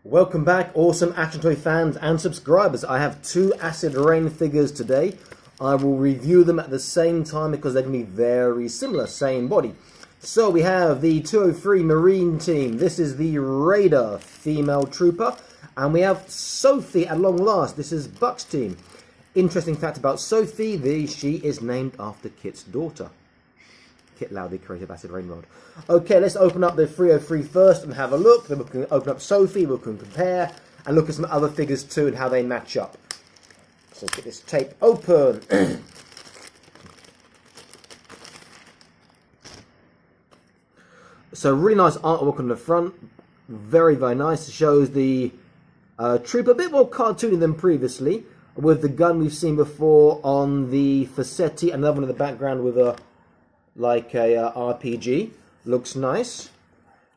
Welcome back, awesome action toy fans and subscribers. I have two Acid Rain figures today. I will review them at the same time because they're going to be very similar, same body. So we have the 203 Marine team. This is the Raider female trooper. And we have Sofi at long last. This is Buck's team. Interesting fact about Sofi, she is named after Kit's daughter. Kit Loud, the creative Acid Rain world. Okay, let's open up the 303 first and have a look. Then we can open up Sofi, we can compare, and look at some other figures too and how they match up. So let's get this tape open. So really nice artwork on the front. Very, very nice. It shows the trooper a bit more cartoony than previously. With the gun we've seen before on the Faccetti, another one in the background with a RPG. Looks nice.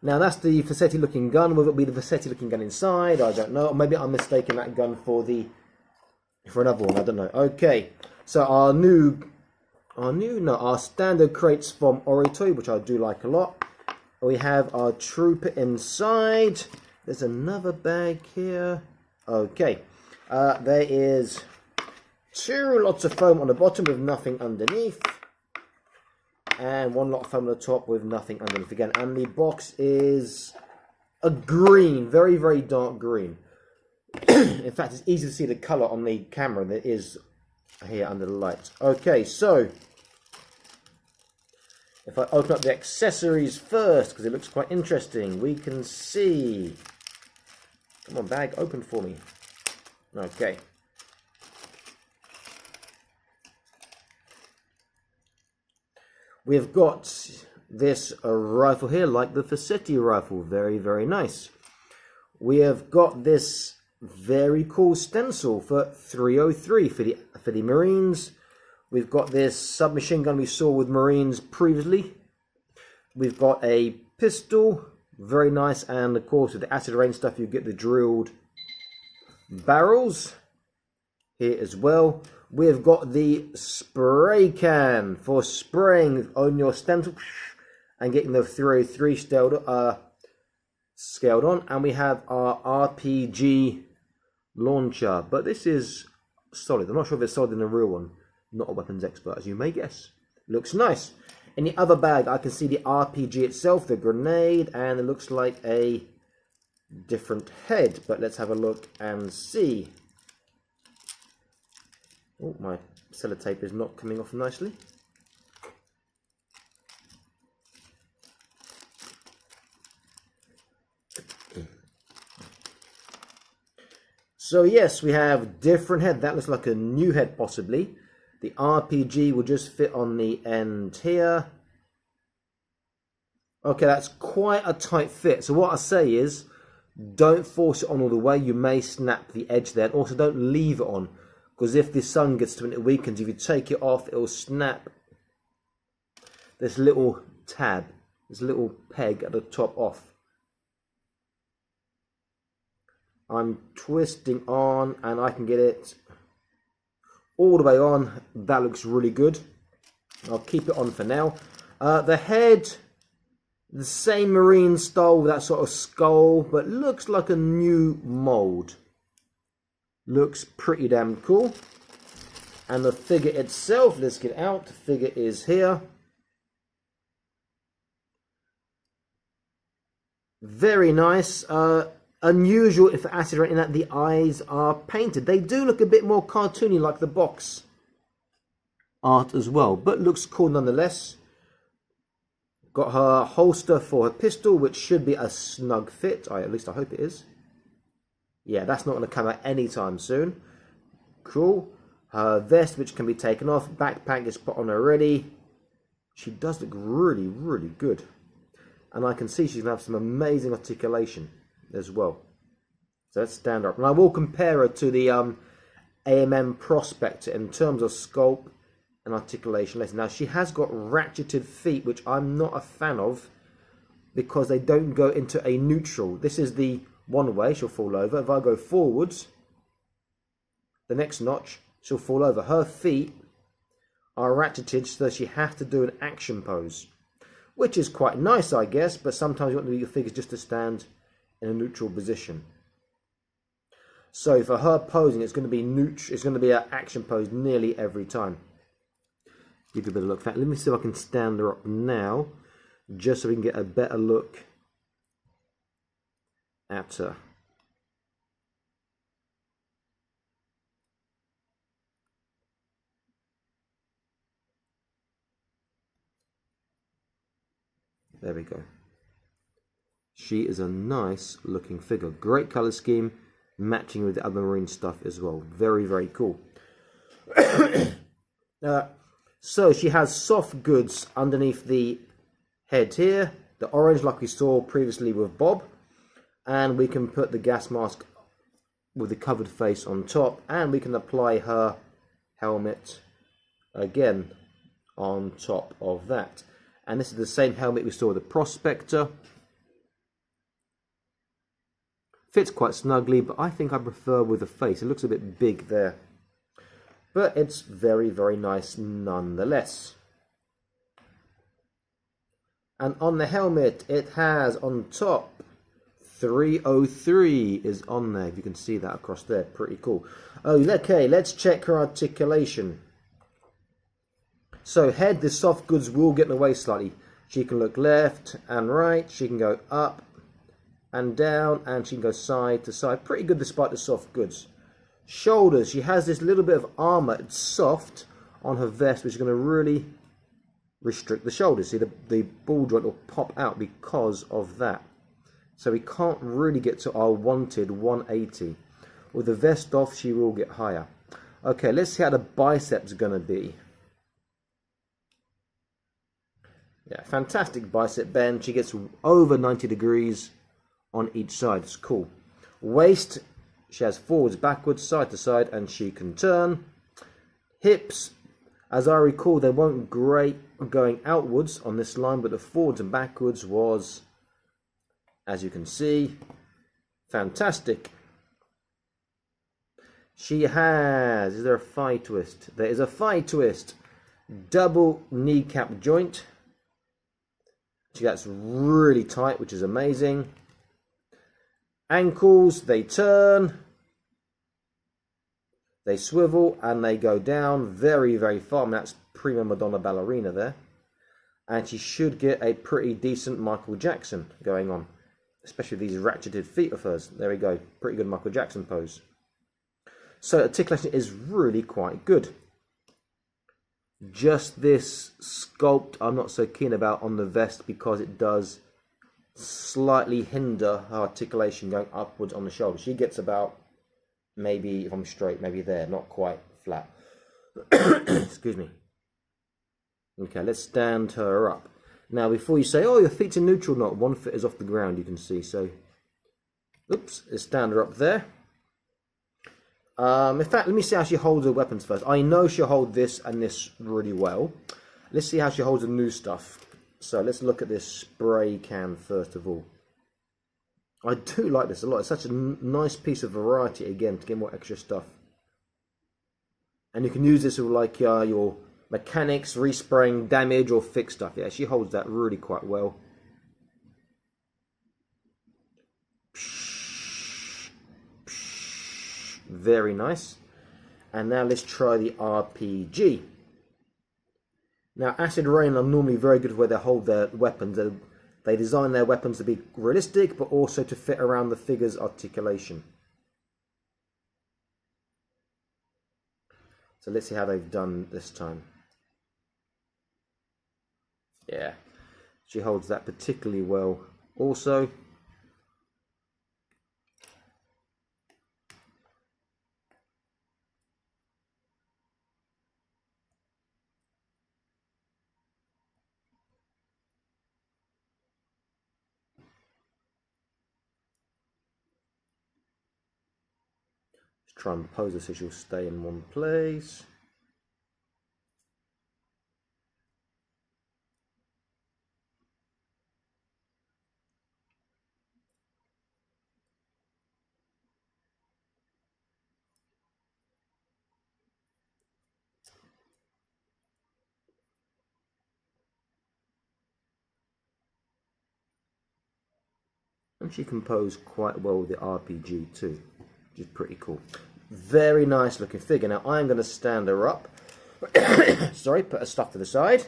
Now that's the Faccetti looking gun. Will it be the Faccetti looking gun inside? I don't know. Or maybe I'm mistaking that gun for another one. I don't know. Okay. So our standard crates from Oritoy, which I do like a lot. We have our trooper inside. There's another bag here. Okay. There is lots of foam on the bottom with nothing underneath. And one lot of foam on the top with nothing underneath again. And the box is a green, very, very dark green. In fact, it's easy to see the colour on the camera that is here under the light. Okay, so if I open up the accessories first, because it looks quite interesting, we can see... Come on, bag, open for me. Okay. We've got this rifle here, like the Faccetti rifle. Very, very nice. We have got this very cool stencil for 303 for the Marines. We've got this submachine gun we saw with Marines previously. We've got a pistol. Very nice. And of course, with the Acid Rain stuff, you get the drilled barrels here as well. We've got the spray can for spraying on your stencil and getting the 303 scaled on. And we have our RPG launcher. But this is solid. I'm not sure if it's solid in the real one. Not a weapons expert, as you may guess. Looks nice. In the other bag, I can see the RPG itself, the grenade, and it looks like a different head. But let's have a look and see. Oh, my sellotape is not coming off nicely. So yes, we have different head. That looks like a new head possibly. The RPG will just fit on the end here. Okay, that's quite a tight fit. So what I say is, don't force it on all the way. You may snap the edge there. And also don't leave it on. Because if the sun gets to it, it weakens. If you take it off, it will snap this little tab, this little peg at the top off. I'm twisting on and I can get it all the way on. That looks really good. I'll keep it on for now. The head, the same Marine style with that sort of skull, but looks like a new mold. Looks pretty damn cool. And the figure itself, let's get out. The figure is here. Very nice. Unusual if Acid Rain in that the eyes are painted. They do look a bit more cartoony like the box art as well. But looks cool nonetheless. Got her holster for her pistol, which should be a snug fit. At least I hope it is. Yeah, that's not going to come out anytime soon. Cool. Her vest, which can be taken off. Backpack is put on already. She does look really, really good. And I can see she's going to have some amazing articulation as well. So let's stand up. And I will compare her to the AMM Prospector in terms of sculpt and articulation. Now, she has got ratcheted feet, which I'm not a fan of because they don't go into a neutral. This is the one way, she'll fall over. If I go forwards, the next notch, she'll fall over. Her feet are ratcheted so she has to do an action pose, which is quite nice, I guess, but sometimes you want your figures just to stand in a neutral position. So for her posing, it's going to be neutral. It's going to be an action pose nearly every time. Give you a bit of a look. In fact, let me see if I can stand her up now, just so we can get a better look at her. There we go. She is a nice looking figure. Great colour scheme, matching with the other marine stuff as well. Very, very cool. So she has soft goods underneath the head here. The orange like we saw previously with Bob. And we can put the gas mask with the covered face on top. And we can apply her helmet again on top of that. And this is the same helmet we saw with the Prospector. Fits quite snugly, but I think I prefer with the face. It looks a bit big there. But it's very, very nice nonetheless. And on the helmet, it has on top, 303 is on there. If you can see that across there, pretty cool. Okay, let's check her articulation. So head, the soft goods will get in the way slightly. She can look left and right. She can go up and down, and she can go side to side. Pretty good despite the soft goods. Shoulders, she has this little bit of armor. It's soft on her vest, which is going to really restrict the shoulders. See, the ball joint will pop out because of that. So we can't really get to our wanted 180. With the vest off, she will get higher. Okay, let's see how the biceps are going to be. Yeah, fantastic bicep bend. She gets over 90 degrees on each side. It's cool. Waist, she has forwards, backwards, side to side, and she can turn. Hips, as I recall, they weren't great going outwards on this line, but the forwards and backwards was, as you can see, fantastic. She has, is there a thigh twist? There is a thigh twist. Double kneecap joint. She gets really tight, which is amazing. Ankles, they turn, they swivel, and they go down very, very far. And that's prima Madonna ballerina there. And she should get a pretty decent Michael Jackson going on, especially these ratcheted feet of hers. There we go, pretty good Michael Jackson pose. So articulation is really quite good. Just this sculpt I'm not so keen about on the vest, because it does slightly hinder her articulation going upwards on the shoulder. She gets about, maybe, if I'm straight, maybe there, not quite flat. Excuse me. Okay, let's stand her up. Now, before you say, oh, your feet's in neutral, not one foot is off the ground, you can see. So, oops, let's stand her up there. In fact, let me see how she holds her weapons first. I know she'll hold this and this really well. Let's see how she holds the new stuff. So let's look at this spray can first of all. I do like this a lot. It's such a nice piece of variety, again, to get more extra stuff. And you can use this with like your mechanics, respraying damage or fix stuff. Yeah, she holds that really quite well. Very nice. And now let's try the RPG. Now, Acid Rain are normally very good where they hold their weapons. They design their weapons to be realistic, but also to fit around the figure's articulation. So let's see how they've done this time. Yeah, she holds that particularly well also. Try and pose her so she'll stay in one place. And she can pose quite well with the RPG too. which is pretty cool. Very nice looking figure. Now I'm going to stand her up. Sorry, put her stuff to the side.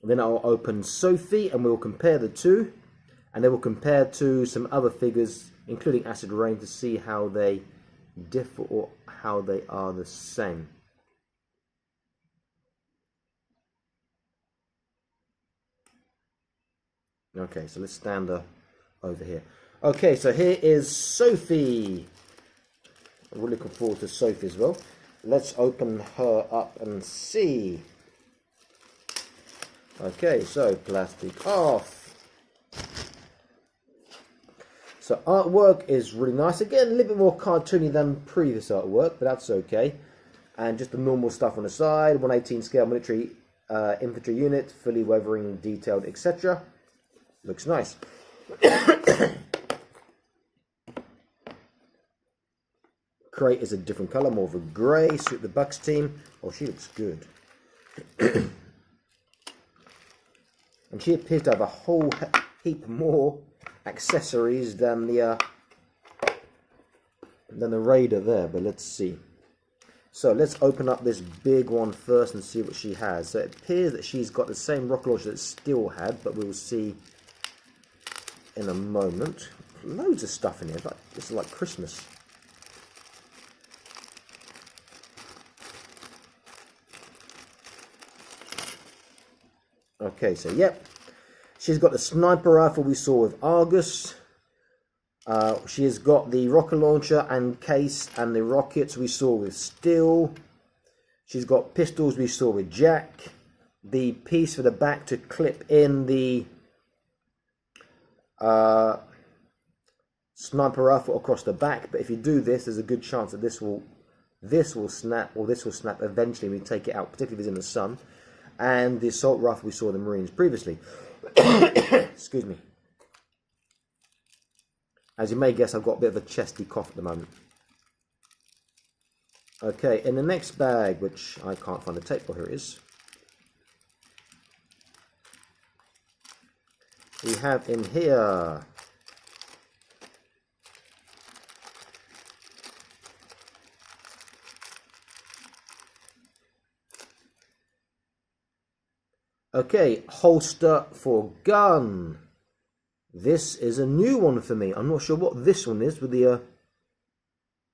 Then I'll open Sofi and we'll compare the two. And then we'll compare to some other figures, including Acid Rain, to see how they differ or how they are the same. Okay, so let's stand her over here. Okay, so here is Sofi. I'm really looking forward to Sofi as well. Let's open her up and see. Okay, so plastic off. So artwork is really nice. Again, a little bit more cartoony than previous artwork, but that's okay. And just the normal stuff on the side. 118 scale military infantry unit, fully weathering, detailed, etc. Looks nice. Crate is a different colour, more of a grey. Suit the Bucks team. Oh, she looks good. And she appears to have a whole heap more accessories than the Raider there. But let's see. So let's open up this big one first and see what she has. So it appears that she's got the same rocket launcher that Steel had, but we'll see in a moment. Loads of stuff in here. This is like Christmas. Okay, so yep. She's got the sniper rifle we saw with Argus. She has got the rocket launcher and case and the rockets we saw with Steel. She's got pistols we saw with Jack. The piece for the back to clip in the sniper rifle across the back. But if you do this, there's a good chance that this will snap, or this will snap eventually when you take it out, particularly if it's in the sun. And the assault rifle we saw the Marines previously. Excuse me. As you may guess, I've got a bit of a chesty cough at the moment. Okay, in the next bag, which I can't find the tape, well, here it is. We have in here okay, holster for gun. This is a new one for me. I'm not sure what this one is with the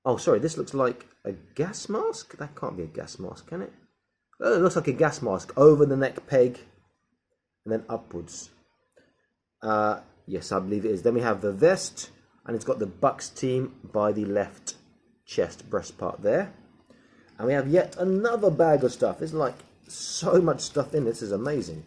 oh, sorry, this looks like a gas mask. That can't be a gas mask, can it? Oh, it looks like a gas mask over the neck peg and then upwards. Yes, I believe it is. Then we have the vest, and it's got the Bucks team by the left chest breast part there. And we have yet another bag of stuff. There's like so much stuff in this. Is amazing.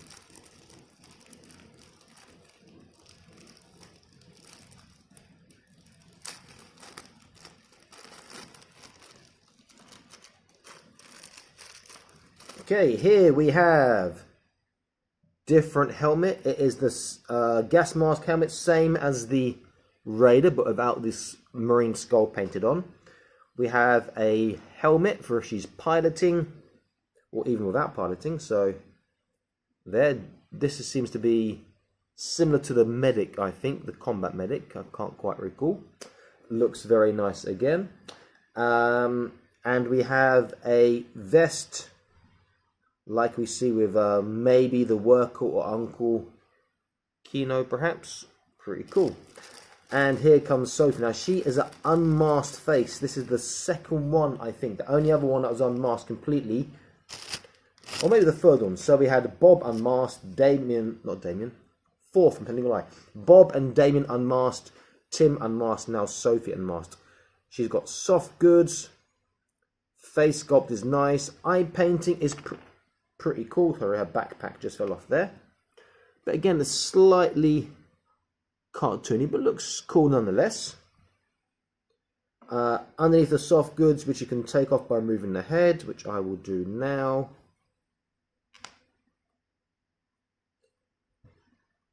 Okay, here we have different helmet. It is this gas mask helmet, same as the Raider, but without this Marine skull painted on. We have a helmet for if she's piloting, or even without piloting. So there, this seems to be similar to the medic, I think, the combat medic. I can't quite recall. Looks very nice again. And we have a vest, like we see with maybe the worker or Uncle Kino, perhaps. Pretty cool. And here comes Sofi. Now, she is an unmasked face. This is the second one, I think. The only other one that was unmasked completely. Or maybe the third one. So we had Bob unmasked, fourth, I'm telling you a lie. Bob and Damien unmasked, Tim unmasked, now Sofi unmasked. She's got soft goods. Face sculpt is nice. Eye painting is pretty cool. Her backpack just fell off there. But again, it's slightly cartoony, but looks cool nonetheless. Underneath the soft goods, which you can take off by moving the head, which I will do now.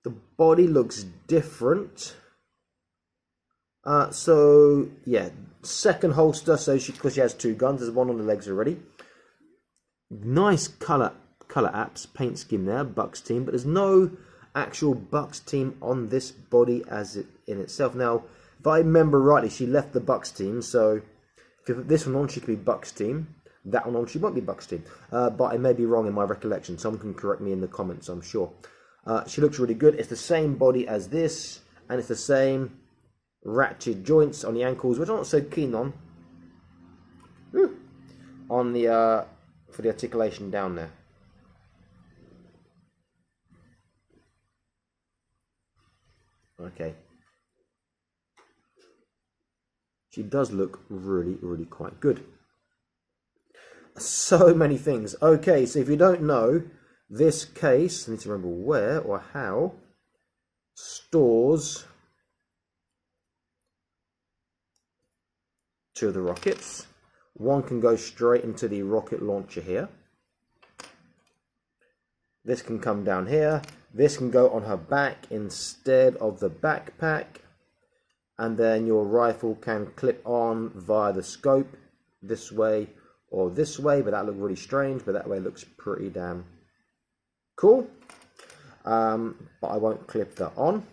The body looks different. So yeah, second holster. So because she has two guns, there's one on the legs already. Nice color apps, paint scheme there, Bucks team, but there's no actual Bucks team on this body as it in itself. Now, If I remember rightly, she left the Bucks team, so if you put this one on, she could be Bucks team. That one on, she won't be Bucks team. But I may be wrong in my recollection. Someone can correct me in the comments, I'm sure. She looks really good. It's the same body as this, and it's the same ratchet joints on the ankles, which I'm not so keen on. On the for the articulation down there. Okay. She does look really, really quite good. So many things. Okay, so if you don't know, this case, I need to remember where or how, stores two of the rockets. One can go straight into the rocket launcher here. This can come down here. This can go on her back instead of the backpack. And then your rifle can clip on via the scope this way or this way, but that looks really strange, but that way looks pretty damn cool. But I won't clip that on.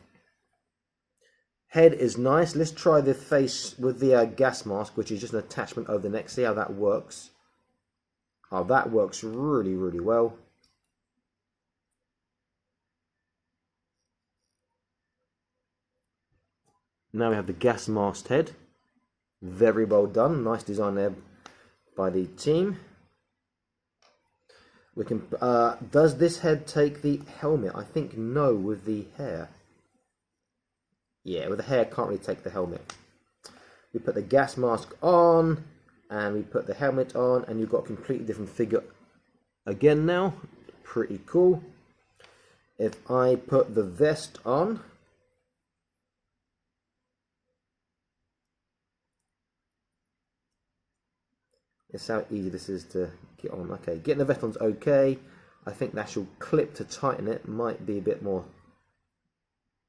Head is nice. Let's try the face with the gas mask, which is just an attachment over the neck. See how that works. Oh, that works really, really well. Now we have the gas masked head. Very well done. Nice design there by the team. We can. Does this head take the helmet? I think no, with the hair. Yeah, with the hair, can't really take the helmet. We put the gas mask on, and we put the helmet on, and you've got a completely different figure again now. Pretty cool. If I put the vest on, it's how easy this is to get on. Okay, getting the vest on's okay. I think the actual clip to tighten it might be a bit more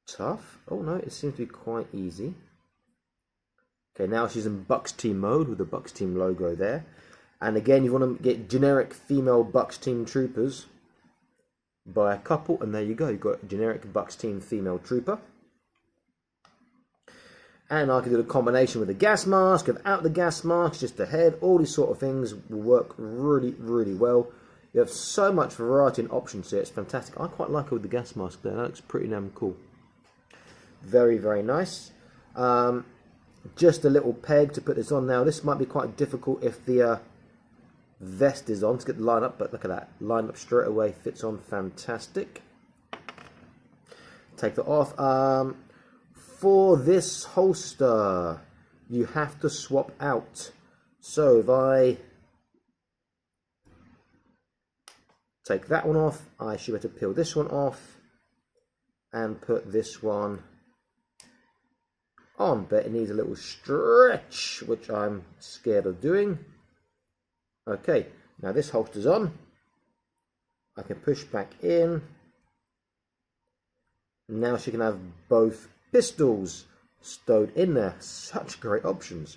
tough. Oh no, it seems to be quite easy. Okay, now she's in Bucks team mode with the Bucks team logo there. And again, you want to get generic female Bucks team troopers by a couple, and there you go. You've got generic Bucks team female trooper. And I can do the combination with the gas mask, without the gas mask, just the head. All these sort of things will work really, really well. You have so much variety and options here. It's fantastic. I quite like it with the gas mask there. That looks pretty damn cool. Very, very nice. Just a little peg to put this on. Now, this might be quite difficult if the vest is on to get the line up, but look at that. Line up straight away, fits on fantastic. Take that off. For this holster, you have to swap out. So if I take that one off, I should have to peel this one off and put this one on, but it needs a little stretch, which I'm scared of doing. Okay, now this holster's on. I can push back in. Now she can have both pistols stowed in there. Such great options.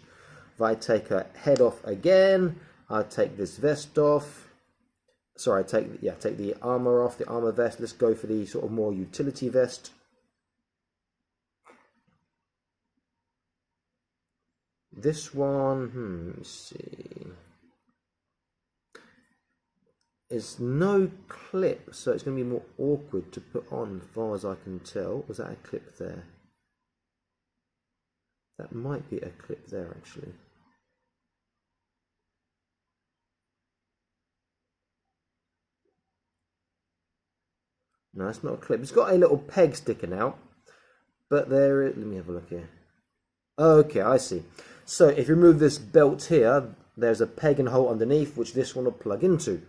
If I take her head off again, I take this vest off. Sorry, take the armor off, the armor vest. Let's go for the sort of more utility vest. This one, let's see. There's no clip, so it's going to be more awkward to put on, as far as I can tell. Was that a clip there? That might be a clip there, actually. No, it's not a clip. It's got a little peg sticking out, but there is... Let me have a look here. Okay, I see. So if you remove this belt here, there's a peg and hole underneath, which this one will plug into.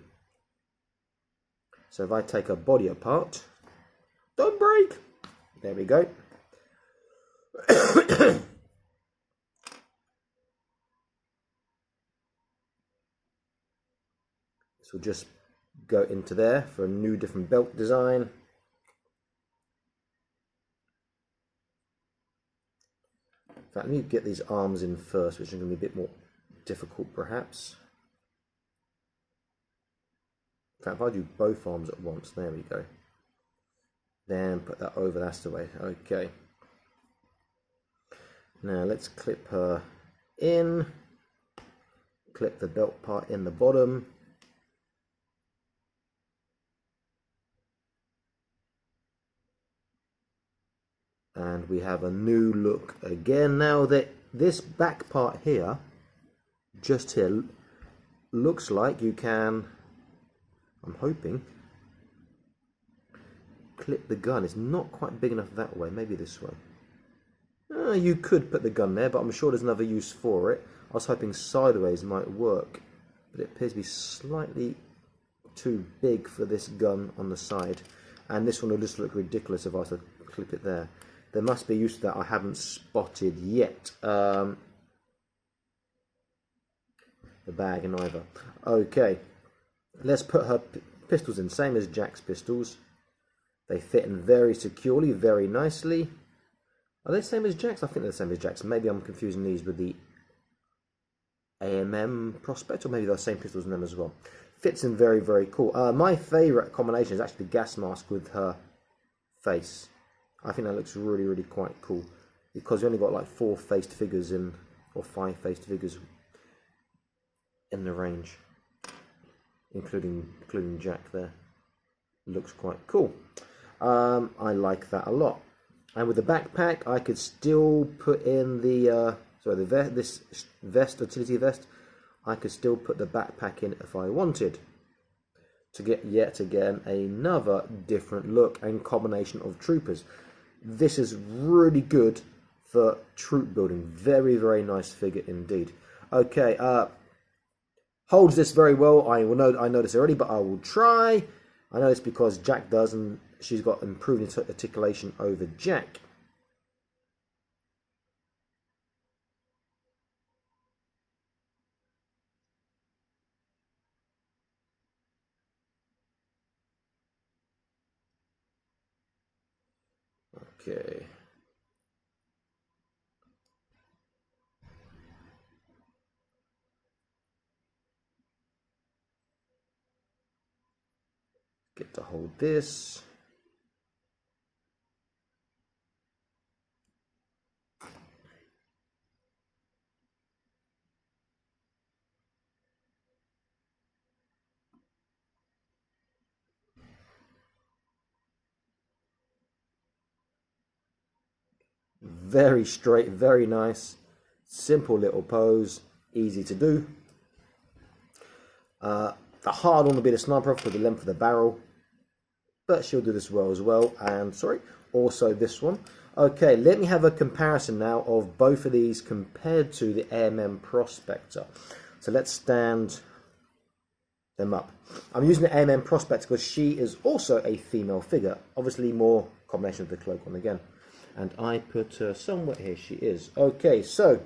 So if I take her body apart, don't break. There we go. This will just go into there for a new different belt design. In fact, let me get these arms in first, which is going to be a bit more difficult perhaps. In fact, if I do both arms at once, there we go. Then put that over, that's the way. Okay. Now let's clip her in, clip the belt part in the bottom. And we have a new look again. Now that this back part here, just here, looks like you can, I'm hoping, clip the gun. It's not quite big enough that way, maybe this way. You could put the gun there, but I'm sure there's another use for it. I was hoping sideways might work, but it appears to be slightly too big for this gun on the side. And this one will just look ridiculous if I was to clip it there. There must be a use that I haven't spotted yet. The bag and either. Okay, let's put her pistols in, same as Jack's pistols. They fit in very securely, very nicely. Are they the same as Jack's? I think they're the same as Jack's. Maybe I'm confusing these with the AMM Prospect, or maybe they're the same pistols in them as well. Fits in very, very cool. My favourite combination is actually the gas mask with her face. I think that looks really, really quite cool, because we only got like 4 faced figures in, or 5 faced figures in the range, including Jack there. Looks quite cool. I like that a lot. And with the backpack, I could still put in the this vest, utility vest. I could still put the backpack in if I wanted, to get yet again another different look and combination of troopers. This is really good for troop building. Very, very nice figure indeed. Okay, holds this very well. I know this already, but I will try. I know this because Jack does, and she's got improved articulation over Jack. Okay. Get to hold this. Very straight, very nice, simple little pose, easy to do. The hard one will be the sniper rifle for the length of the barrel, but she'll do this well as well. And also this one. Okay, let me have a comparison now of both of these compared to the AMM Prospector. So let's stand them up. I'm using the AMM Prospector because she is also a female figure, obviously more combination of the cloak one again. And I put her somewhere here. She is. Okay, so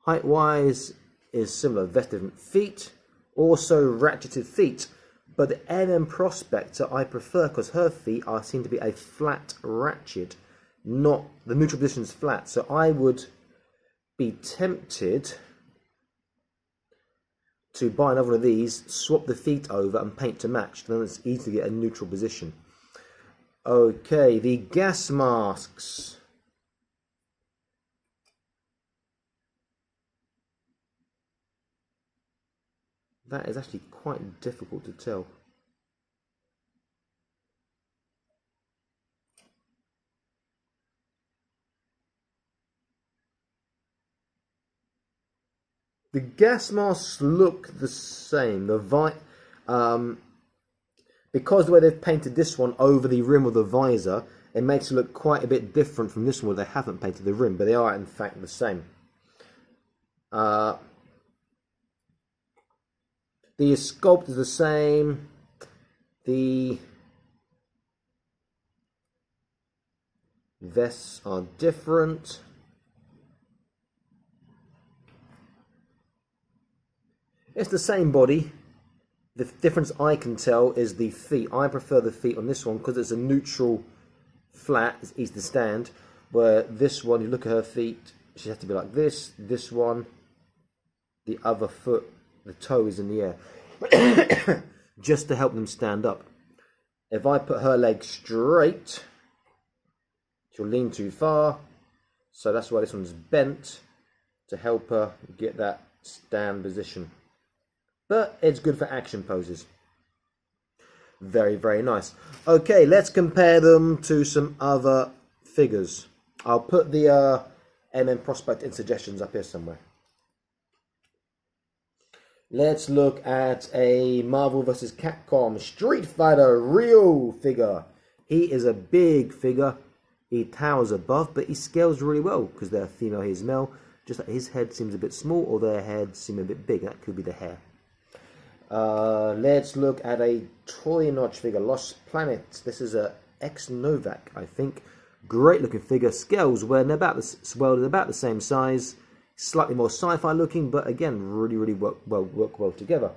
height-wise is similar. Vest different feet, also ratcheted feet. But the NM Prospector I prefer because her feet seem to be a flat ratchet, not the neutral position is flat. So I would be tempted to buy another one of these, swap the feet over, and paint to match. Then it's easy to get a neutral position. Okay, the gas masks. That is actually quite difficult to tell. The gas masks look the same. Because the way they've painted this one over the rim of the visor, it makes it look quite a bit different from this one where they haven't painted the rim, but they are in fact the same. The sculpt is the same. The vests are different. It's the same body. The difference I can tell is the feet. I prefer the feet on this one because it's a neutral flat. It's easy to stand. Where this one, you look at her feet, she has to be like this. This one, the other foot, the toe is in the air. Just to help them stand up. If I put her leg straight, She'll lean too far, so that's why this one's bent, to help her get that stand position. But it's good for action poses. Very, very nice. Okay, let's compare them to some other figures. I'll put the MM Prospect in suggestions up here somewhere. Let's look at a Marvel vs. Capcom Street Fighter Ryo figure. He is a big figure. He towers above, but he scales really well because they're female, he's male. Just like his head seems a bit small, or their heads seem a bit big. That could be the hair. Let's look at a Toy Notch figure, Lost Planet. This is a ex-Novak, I think. Great looking figure. Scales when they're about the same size. Slightly more sci-fi looking, but again, really work well together.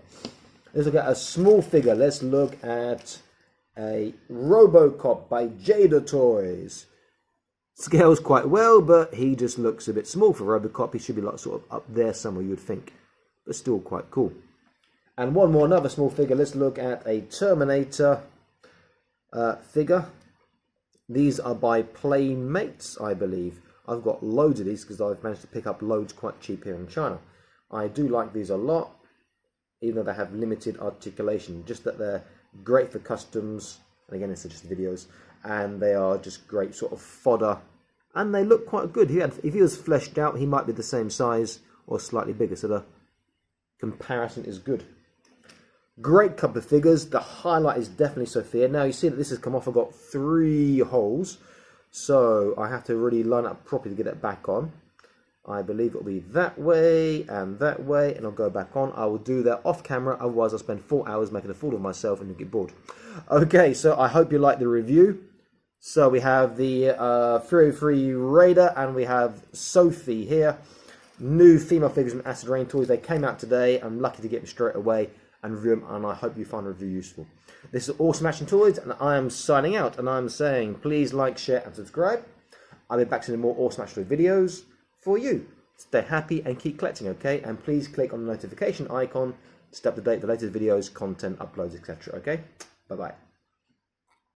Let's look at a small figure. Let's look at a Robocop by Jada Toys. Scales quite well, but he just looks a bit small for Robocop. He should be like sort of up there somewhere, you would think, but still quite cool. And one more, another small figure. Let's look at a Terminator figure. These are by Playmates, I believe. I've got loads of these because I've managed to pick up loads quite cheap here in China. I do like these a lot, even though they have limited articulation. Just that they're great for customs. And again, it's just videos. And they are just great sort of fodder. And they look quite good. If he was fleshed out, he might be the same size or slightly bigger. So the comparison is good. Great couple of figures. The highlight is definitely Sophia. Now you see that this has come off. I've got 3 holes. So I have to really line up properly to get it back on. I believe it'll be that way, and I'll go back on. I will do that off camera, otherwise I'll spend 4 hours making a fool of myself and you'll get bored. Okay, so I hope you like the review. So we have the 303 Raider, and we have Sofi here. New female figures from Acid Rain Toys. They came out today. I'm lucky to get them straight away and review them, and I hope you find the review useful. This is Awesome Action Toys, and I am signing out, and I'm saying please like, share, and subscribe. I'll be back to more Awesome Action Toy videos for you. Stay happy and keep collecting, okay? And please click on the notification icon to stay up to date with the latest videos, content, uploads, etc. Okay? Bye-bye.